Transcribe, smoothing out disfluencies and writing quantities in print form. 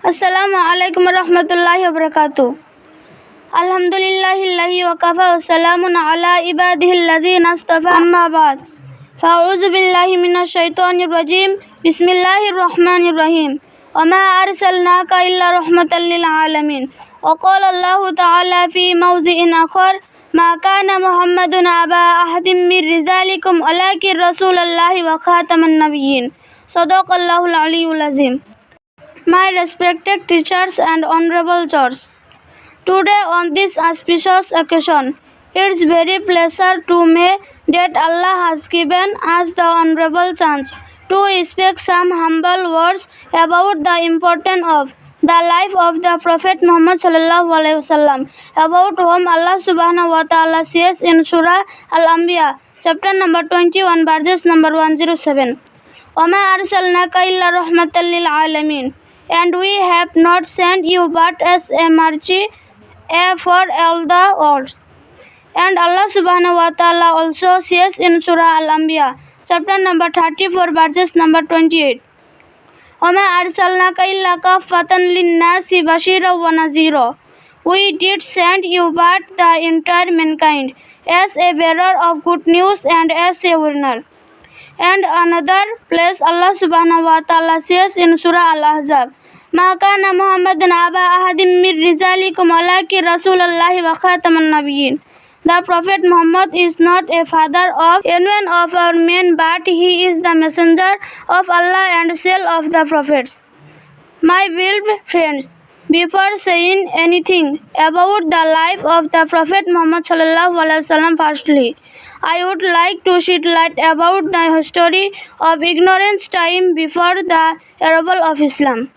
Assalamu alaikum warahmatullahi wabarakatuh. Alhamdulillahillahi wa kafa wa salamun ala ibadihi alladhina astafa amma ba'd. Fa'udhu billahi minash shaitanir rajim. Bismillahir rahmanir rahim. Wa ma arsalnaka illa rahmatan lil alamin. Wa qala Allahu ta'ala fi mawdhi'in akhar ما كان محمد أبا أحد من رجالكم ولكن رسول الله وخاتم النبيين صدق الله العلي العظيم. My respected teachers and honorable judges, today on this auspicious occasion, it's very pleasure to me that Allah has given us the honorable chance to speak some humble words about the importance of the life of the Prophet Muhammad sallallahu alaihi wasallam, about whom Allah subhanahu wa ta'ala says in Surah Al-Anbiya, chapter number 21, verses number 107. وَمَا أَرْسَلْنَاكَ إِلَّا رَحْمَةً لِلْعَالَمِينَ. And we have not sent you but as a mercy for all the world. And Allah subhanahu wa ta'ala also says in Surah Al-Anbiya, chapter number 34, verses number 28. وَمَا أَرْسَلْنَاكَ إِلَّا كَافَّةً لِلنَّاسِ بَشِيرًا وَنَذِيرًا. We did send you but the entire mankind as a bearer of good news and as a warner. And another place Allah subhanahu wa ta'ala says in Surah Al-Ahzab, ما كان محمد أبا أحد من رجالكم ولكن رسول الله وخاتم النبيين. The Prophet Muhammad is not a father of anyone of our men, but he is the messenger of Allah and seal of the prophets. My beloved friends, before saying anything about the life of the Prophet Muhammad sallallahu alaihi wasallam, firstly, I would like to shed light about the history of ignorance time before the arrival of Islam.